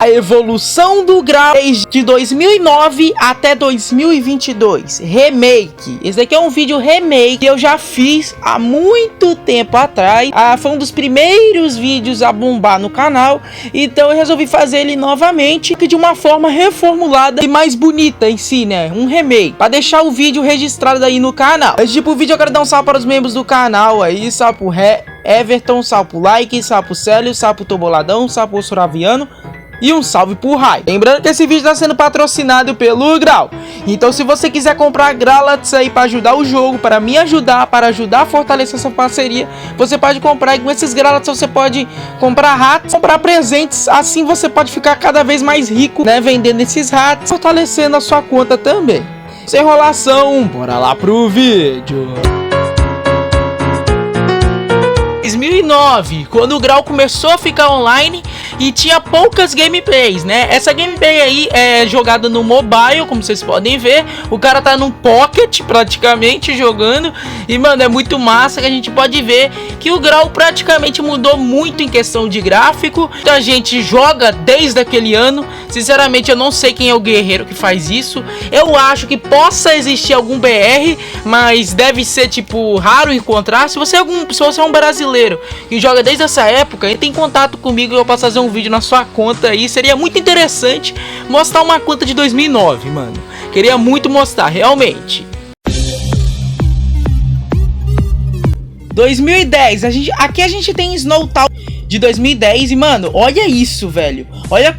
A evolução do grau de 2009 até 2022, remake. Esse daqui é um vídeo remake que eu já fiz há muito tempo atrás. Foi um dos primeiros vídeos a bombar no canal, então eu resolvi fazer ele novamente de uma forma reformulada e mais bonita em si, né? Um remake, para deixar o vídeo registrado aí no canal. Antes de ir pro vídeo, eu quero dar um salve para os membros do canal aí, salve pro Everton, salve pro Like, salve pro Célio, salve pro Toboladão, salve pro Suraviano. E um salve pro Rai. Lembrando que esse vídeo está sendo patrocinado pelo Grau. Então se você quiser comprar Gralats aí para ajudar o jogo, para me ajudar, para ajudar a fortalecer essa parceria, você pode comprar. E com esses Gralats você pode comprar ratos, comprar presentes. Assim você pode ficar cada vez mais rico, né? Vendendo esses ratos, fortalecendo a sua conta também. Sem enrolação, bora lá pro vídeo. 2009, quando o Grau começou a ficar online e tinha poucas gameplays, né? Essa gameplay aí é jogada no mobile, como vocês podem ver. O cara tá num pocket praticamente jogando. E, mano, é muito massa que a gente pode ver que o Grau praticamente mudou muito em questão de gráfico. Muita gente joga desde aquele ano. Sinceramente, eu não sei quem é o guerreiro que faz isso. Eu acho que possa existir algum BR, mas deve ser, tipo, raro encontrar. Se você é um brasileiro que joga desde essa época, entre em contato comigo e eu posso fazer um vídeo na sua conta aí. Seria muito interessante mostrar uma conta de 2009, mano. Queria muito mostrar, realmente. 2010, aqui a gente tem Snowtown de 2010 e, mano, olha isso, velho. Olha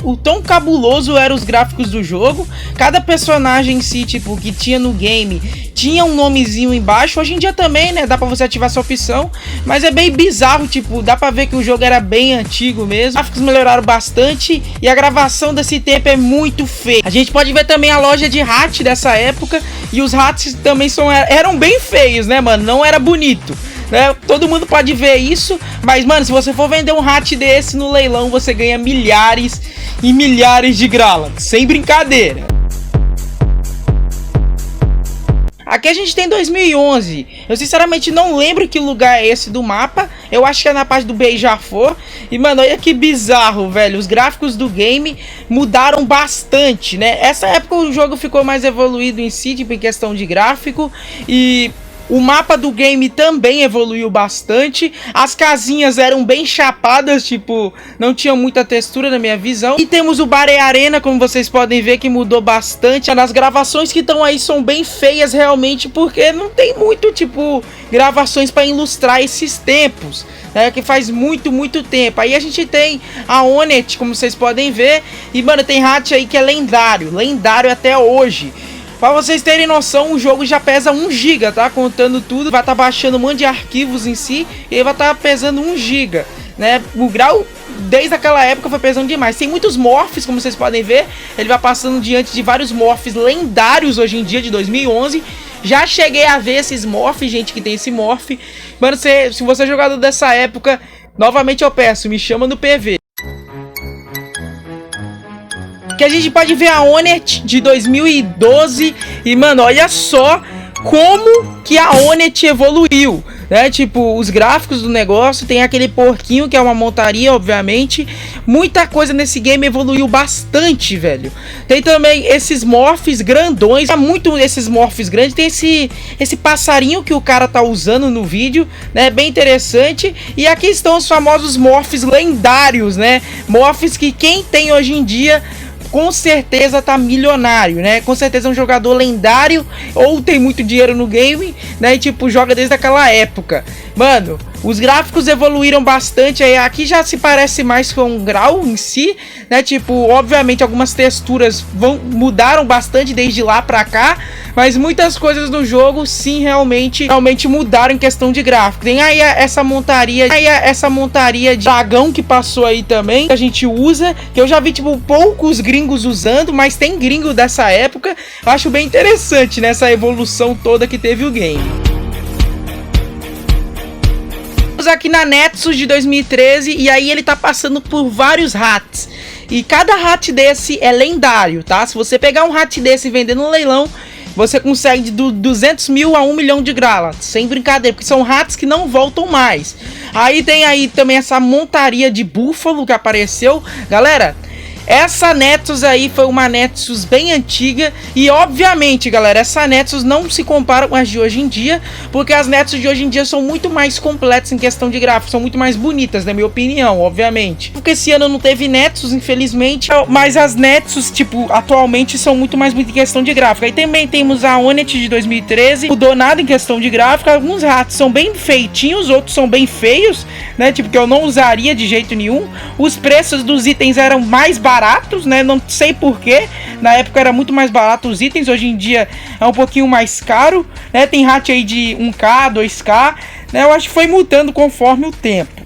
o tão cabuloso eram os gráficos do jogo. Cada personagem em si, tipo, que tinha no game, tinha um nomezinho embaixo. Hoje em dia também, né, dá pra você ativar essa opção, mas é bem bizarro, tipo, dá pra ver que o jogo era bem antigo mesmo. Os gráficos melhoraram bastante e a gravação desse tempo é muito feia. A gente pode ver também a loja de hat dessa época, e os hats também eram bem feios, né, mano, não era bonito, né? Todo mundo pode ver isso, mas, mano, se você for vender um hat desse no leilão, você ganha milhares e milhares de Gralats, sem brincadeira. Aqui a gente tem 2011. Eu sinceramente não lembro que lugar é esse do mapa. Eu acho que é na parte do Beija-Flor. E, mano, olha que bizarro, velho. Os gráficos do game mudaram bastante, né? Essa época o jogo ficou mais evoluído em si, tipo, em questão de gráfico. E o mapa do game também evoluiu bastante. As casinhas eram bem chapadas, tipo, não tinha muita textura na minha visão. E temos o Bare Arena, como vocês podem ver, que mudou bastante. As gravações que estão aí são bem feias realmente, porque não tem muito, tipo, gravações para ilustrar esses tempos, né, que faz muito tempo. Aí a gente tem a Onet, como vocês podem ver. E, mano, tem hat aí que é lendário até hoje. Pra vocês terem noção, o jogo já pesa 1 GB, tá? Contando tudo, vai estar baixando um monte de arquivos em si, e vai estar pesando 1 GB, né? O Grau, desde aquela época, foi pesando demais. Tem muitos morphs, como vocês podem ver. Ele vai passando diante de vários morphs lendários hoje em dia, de 2011. Já cheguei a ver esses morphs, gente que tem esse morph. Mano, se você é jogador dessa época, novamente eu peço, me chama no PV. Que a gente pode ver a Onet de 2012 e, mano, olha só como que a Onet evoluiu, né? Tipo, os gráficos do negócio, tem aquele porquinho que é uma montaria, obviamente. Muita coisa nesse game evoluiu bastante, velho. Tem também esses morphs grandões, muito esses morphs grandes. Tem esse passarinho que o cara tá usando no vídeo, né? Bem interessante. E aqui estão os famosos morphs lendários, né? Morphs que quem tem hoje em dia com certeza tá milionário, né? Com certeza é um jogador lendário ou tem muito dinheiro no game, né? E, tipo, joga desde aquela época. Mano, os gráficos evoluíram bastante. Aí aqui já se parece mais com um Grau em si, né? Tipo, obviamente algumas texturas mudaram bastante desde lá pra cá, mas muitas coisas no jogo sim realmente mudaram em questão de gráfico. Tem aí essa montaria de dragão que passou aí também, que a gente usa, que eu já vi, tipo, poucos gringos usando, mas tem gringo dessa época. Eu acho bem interessante, né, essa evolução toda que teve o game. Aqui na Nexus de 2013, e aí ele tá passando por vários hats, e cada hat desse é lendário, tá? Se você pegar um hat desse e vender no leilão, você consegue de 200 mil a 1 milhão de Gralats, sem brincadeira, porque são hats que não voltam mais. Aí tem aí também essa montaria de búfalo que apareceu. Galera, essa Nexus aí foi uma Nexus bem antiga e obviamente, galera, essa Nexus não se compara com as de hoje em dia, porque as Nexus de hoje em dia são muito mais completas em questão de gráfico, são muito mais bonitas, na minha opinião, obviamente. Porque esse ano não teve Nexus, infelizmente, mas as Nexus, tipo, atualmente são muito mais bonitas em questão de gráfico. Aí também temos a Onett de 2013, não mudou nada em questão de gráfico, alguns ratos são bem feitinhos, outros são bem feios, né, tipo, que eu não usaria de jeito nenhum. Os preços dos itens eram mais baratos, né? Não sei porquê. Na época era muito mais barato os itens. Hoje em dia é um pouquinho mais caro, né? Tem hat aí de 1K, 2K, né? Eu acho que foi mudando conforme o tempo.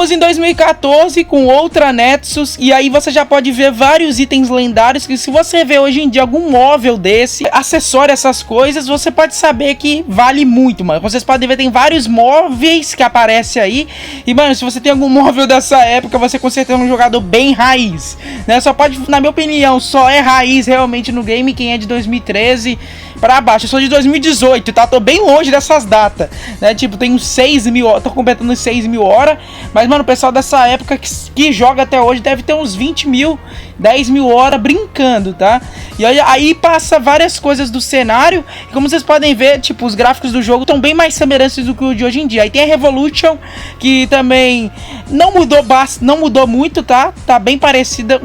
Em 2014 com outra Nexus, e aí você já pode ver vários itens lendários que, se você vê hoje em dia algum móvel desse, acessório, essas coisas, você pode saber que vale muito, mano. Vocês podem ver, tem vários móveis que aparecem aí, e mano, se você tem algum móvel dessa época, você com certeza é um jogador bem raiz, né? Só pode, na minha opinião, só é raiz realmente no game quem é de 2013 pra baixo. Eu sou de 2018, tá? Tô bem longe dessas datas, né? Tipo, tem uns 6 mil, tô completando 6 mil horas, mas mano, o pessoal dessa época que joga até hoje deve ter uns 20 mil, 10 mil horas brincando, tá? E aí passa várias coisas do cenário, e como vocês podem ver, tipo, os gráficos do jogo estão bem mais semelhantes do que o de hoje em dia. Aí tem a Revolution, que também não mudou muito, tá? Tá bem parecida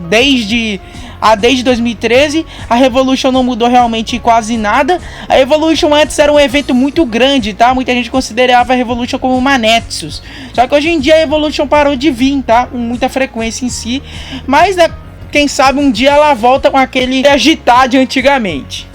desde 2013, a Revolution não mudou realmente quase nada. A Revolution antes era um evento muito grande, tá? Muita gente considerava a Revolution como uma Nexus. Só que hoje em dia a Revolution parou de vir, tá? Com muita frequência em si. Mas, né, quem sabe um dia ela volta com aquele agitar de antigamente.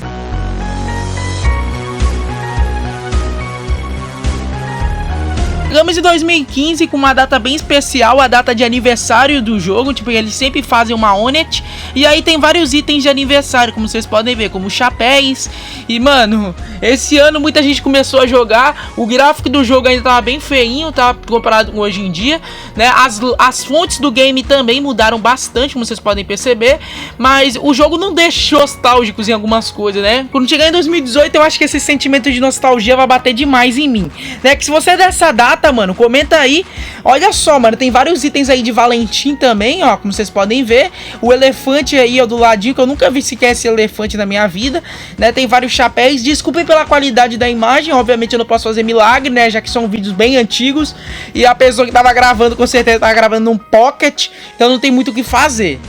Chegamos em 2015 com uma data bem especial, a data de aniversário do jogo. Tipo, eles sempre fazem uma Onett, e aí tem vários itens de aniversário, como vocês podem ver, como chapéus. E mano, esse ano muita gente começou a jogar. O gráfico do jogo ainda tava bem feinho, tá? Comparado com hoje em dia, né? As fontes do game também mudaram bastante, como vocês podem perceber. Mas o jogo não deixou nostálgicos em algumas coisas, né? Quando chegar em 2018, eu acho que esse sentimento de nostalgia vai bater demais em mim, né? Que se você é dessa data, mano, comenta aí. Olha só, mano, tem vários itens aí de Valentim também, ó, como vocês podem ver. O elefante aí, ó, do ladinho, que eu nunca vi sequer esse elefante na minha vida, né? Tem vários chapéus. Desculpem pela qualidade da imagem, obviamente eu não posso fazer milagre, né? Já que são vídeos bem antigos, e a pessoa que tava gravando, com certeza tava gravando num pocket, então não tem muito o que fazer.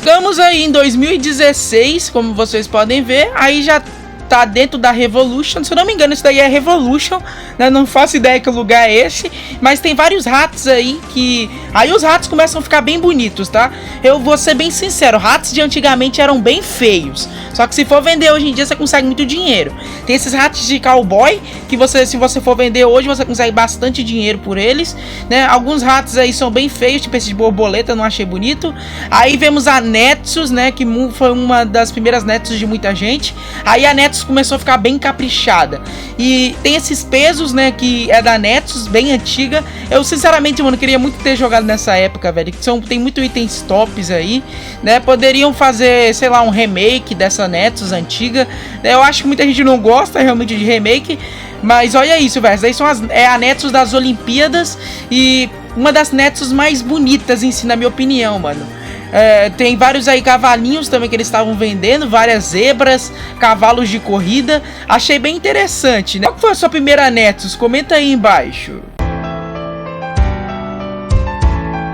Chegamos aí em 2016, como vocês podem ver, aí já tá dentro da Revolution, se eu não me engano isso daí é Revolution, né? Não faço ideia que lugar é esse, mas tem vários ratos aí que... Aí os ratos começam a ficar bem bonitos, tá? Eu vou ser bem sincero, ratos de antigamente eram bem feios, só que se for vender hoje em dia você consegue muito dinheiro. Tem esses ratos de cowboy, que você, se você for vender hoje, você consegue bastante dinheiro por eles, né? Alguns ratos aí são bem feios, tipo esse de borboleta, eu não achei bonito. Aí vemos a Nexus, né? Que foi uma das primeiras Nexus de muita gente. Aí a Nexus começou a ficar bem caprichada. E tem esses pesos, né, que é da Nexus, bem antiga. Eu sinceramente, mano, queria muito ter jogado nessa época, velho. Tem muito itens tops aí, né? Poderiam fazer, sei lá, um remake dessa Nexus antiga. Eu acho que muita gente não gosta realmente de remake, mas olha isso, velho. Essas daí são a Nexus das Olimpíadas e uma das Nexus mais bonitas em si, na minha opinião, mano. Tem vários aí cavalinhos também que eles estavam vendendo, várias zebras, cavalos de corrida. Achei bem interessante, né? Qual foi a sua primeira Nexus? Comenta aí embaixo.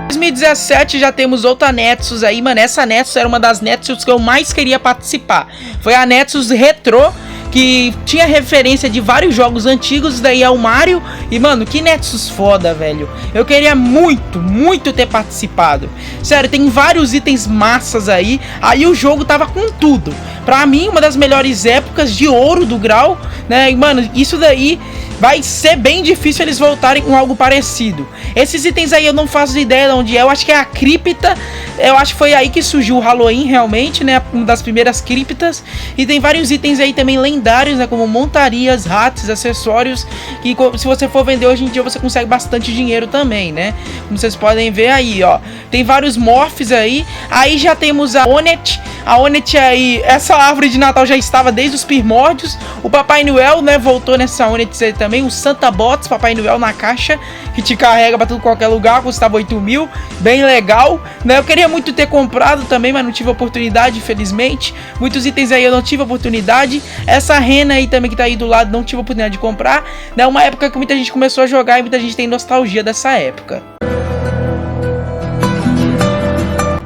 2017 já temos outra Nexus aí, mano. Essa Nexus era uma das Nexus que eu mais queria participar. Foi a Nexus Retro, que tinha referência de vários jogos antigos, daí é o Mario. E mano, que Nexus foda, velho. Eu queria muito ter participado. Sério, tem vários itens massas aí. Aí o jogo tava com tudo. Pra mim, uma das melhores épocas de ouro do grau, né? E mano, isso daí vai ser bem difícil eles voltarem com algo parecido. Esses itens aí eu não faço ideia de onde é. Eu acho que é a cripta. Eu acho que foi aí que surgiu o Halloween realmente, né? Uma das primeiras criptas. E tem vários itens aí também lendários, né? Como montarias, ratos, acessórios. Que se você for vender hoje em dia você consegue bastante dinheiro também, né? Como vocês podem ver aí, ó. Tem vários morphs aí. Aí já temos a Onett. A Onett aí, essa árvore de Natal já estava desde os primórdios. O Papai Noel, né, voltou nessa Onett aí também. O Santa Bots, Papai Noel na caixa, que te carrega pra tudo qualquer lugar, custava 8 mil, bem legal, né? Eu queria muito ter comprado também, mas não tive oportunidade, infelizmente. Muitos itens aí eu não tive oportunidade. Essa rena aí também que tá aí do lado, não tive oportunidade de comprar, né? Uma época que muita gente começou a jogar e muita gente tem nostalgia dessa época.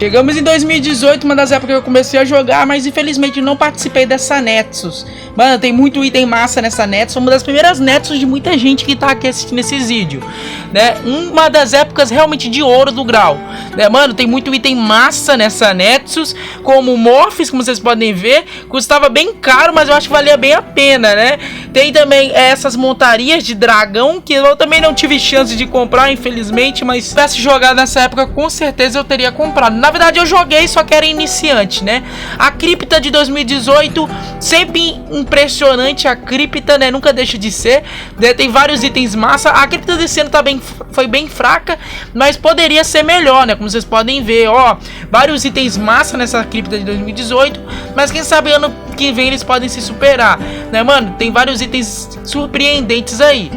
Chegamos em 2018, uma das épocas que eu comecei a jogar, mas infelizmente não participei dessa Nexus. Mano, tem muito item massa nessa Nexus, uma das primeiras Nexus de muita gente que tá aqui assistindo esses vídeos, né? Uma das épocas realmente de ouro do Grau, né? Mano, tem muito item massa nessa Nexus, como Morphs, como vocês podem ver, custava bem caro, mas eu acho que valia bem a pena, né? Tem também essas montarias de dragão, que eu também não tive chance de comprar, infelizmente, mas se tivesse jogado nessa época, com certeza eu teria comprado. Na verdade eu joguei, só que era iniciante, né? A cripta de 2018, sempre impressionante a cripta, né? Nunca deixa de ser, né? Tem vários itens massa. A cripta desse ano foi bem fraca, mas poderia ser melhor, né? Como vocês podem ver, ó, vários itens massa nessa cripta de 2018, mas quem sabe ano que vem eles podem se superar, né, mano? Tem vários itens surpreendentes aí.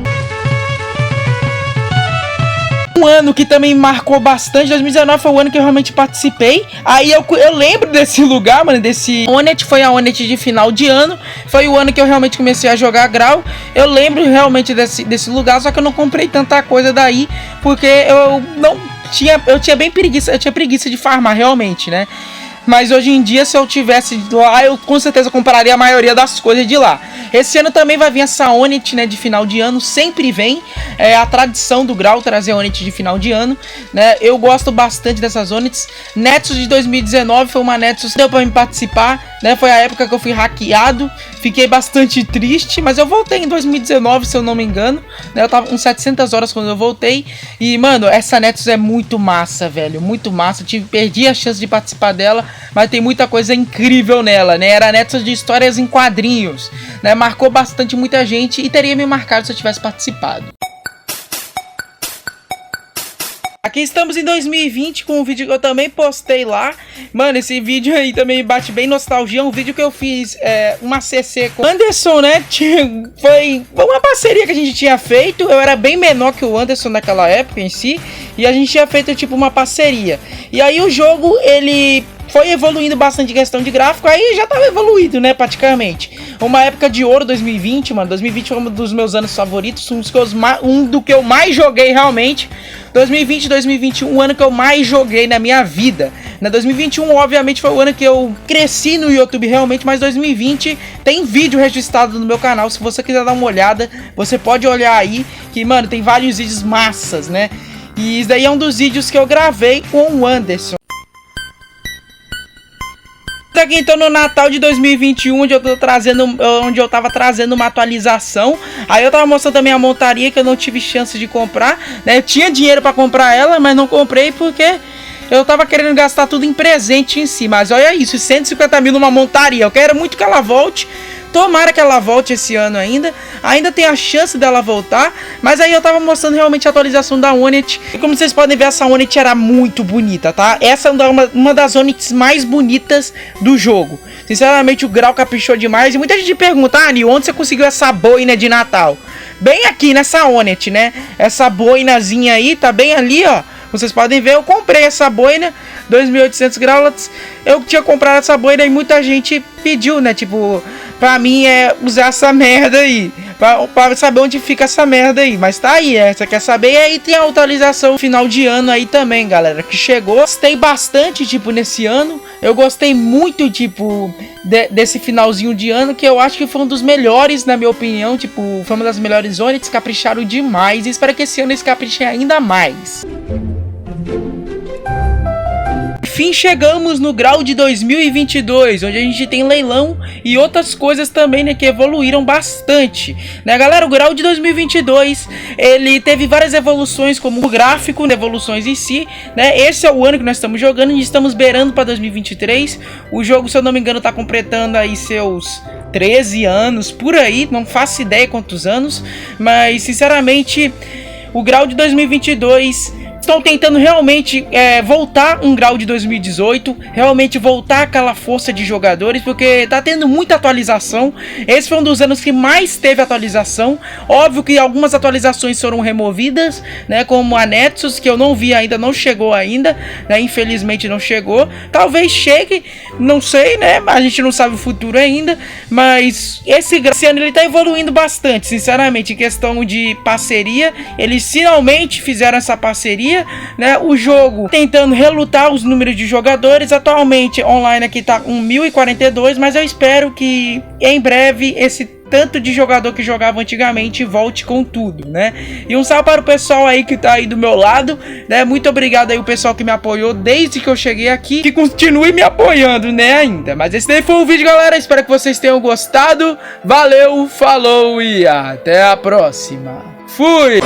Um ano que também marcou bastante, 2019 foi o ano que eu realmente participei. Aí eu lembro desse lugar, mano, desse Onett, foi a Onett de final de ano. Foi o ano que eu realmente comecei a jogar Grau. Eu lembro realmente desse lugar, só que eu não comprei tanta coisa daí, porque eu tinha bem preguiça, eu tinha preguiça de farmar realmente, né? Mas hoje em dia, se eu tivesse lá, eu com certeza compraria a maioria das coisas de lá. Esse ano também vai vir essa Onett, né, de final de ano. Sempre vem, é a tradição do Grau trazer Onett de final de ano, né? Eu gosto bastante dessas Onets. Nexus de 2019 foi uma Nexus que deu pra me participar, né? Foi a época que eu fui hackeado. Fiquei bastante triste, mas eu voltei em 2019, se eu não me engano, né? Eu tava com 700 horas quando eu voltei. E, mano, essa Nexus é muito massa, velho. Muito massa. Perdi a chance de participar dela, mas tem muita coisa incrível nela, né? Era a Nexus de histórias em quadrinhos, né? Marcou bastante muita gente e teria me marcado se eu tivesse participado. Aqui estamos em 2020 com um vídeo que eu também postei lá. Mano, esse vídeo aí também bate bem nostalgia. Um vídeo que eu fiz uma CC com o Anderson, né? Foi uma parceria que a gente tinha feito. Eu era bem menor que o Anderson naquela época em si. E a gente tinha feito tipo uma parceria. E aí o jogo, ele foi evoluindo bastante em questão de gráfico. Aí já tava evoluído, né, praticamente. Uma época de ouro 2020, mano. 2020 foi um dos meus anos favoritos. Um do que eu mais joguei realmente. 2020 e 2021, o ano que eu mais joguei na minha vida. Na 2021, obviamente, foi o ano que eu cresci no YouTube realmente, mas 2020 tem vídeo registrado no meu canal. Se você quiser dar uma olhada, você pode olhar aí, que, mano, tem vários vídeos massas, né? E isso daí é um dos vídeos que eu gravei com o Anderson. Aqui então no Natal de 2021, onde eu tava trazendo uma atualização. Aí eu tava mostrando também a montaria que eu não tive chance de comprar, né? Eu tinha dinheiro pra comprar ela, mas não comprei porque eu tava querendo gastar tudo em presente em si. Mas olha isso, 150 mil numa montaria. Eu quero muito que ela volte. Tomara que ela volte esse ano ainda. Ainda tem a chance dela voltar. Mas aí eu tava mostrando realmente a atualização da Onett. E como vocês podem ver, essa Onett era muito bonita, tá? Essa é uma das Onets mais bonitas do jogo. Sinceramente, o Grau caprichou demais. E muita gente pergunta, Nil, onde você conseguiu essa boina de Natal? Bem aqui nessa Onett, né? Essa boinazinha aí, tá bem ali, ó. Vocês podem ver, eu comprei essa boina, 2.800 Growlithe. Eu tinha comprado essa boina e muita gente pediu, né? Tipo, pra mim usar essa merda aí. Pra saber onde fica essa merda aí. Mas tá aí, você quer saber? E aí tem a atualização final de ano aí também, galera, que chegou. Gostei bastante, tipo, nesse ano. Eu gostei muito, tipo, desse finalzinho de ano, que eu acho que foi um dos melhores, na minha opinião. Tipo, foi uma das melhores Onets, capricharam demais. E espero que esse ano eles caprichem ainda mais. Enfim, chegamos no Grau de 2022, onde a gente tem leilão e outras coisas também, né, que evoluíram bastante, né, galera? O Grau de 2022, ele teve várias evoluções, como o gráfico, evoluções em si, né? Esse é o ano que nós estamos jogando e estamos beirando para 2023. O jogo, se eu não me engano, tá completando aí seus 13 anos, por aí, não faço ideia quantos anos, mas, sinceramente, o Grau de 2022... Estão tentando realmente voltar um grau de 2018, realmente voltar aquela força de jogadores, porque tá tendo muita atualização. Esse foi um dos anos que mais teve atualização. Óbvio que algumas atualizações foram removidas, né, como a Nexus, que eu não vi ainda, não chegou ainda, né, infelizmente não chegou. Talvez chegue, não sei, né, a gente não sabe o futuro ainda, mas esse ano ele tá evoluindo bastante, sinceramente, em questão de parceria. Eles finalmente fizeram essa parceria, né? O jogo tentando relutar os números de jogadores. Atualmente online aqui tá com 1042, mas eu espero que em breve esse tanto de jogador que jogava antigamente volte com tudo, né? E um salve para o pessoal aí que tá aí do meu lado, né? Muito obrigado aí o pessoal que me apoiou desde que eu cheguei aqui, que continue me apoiando, né, ainda. Mas esse daí foi o vídeo, galera. Espero que vocês tenham gostado. Valeu, falou e até a próxima. Fui!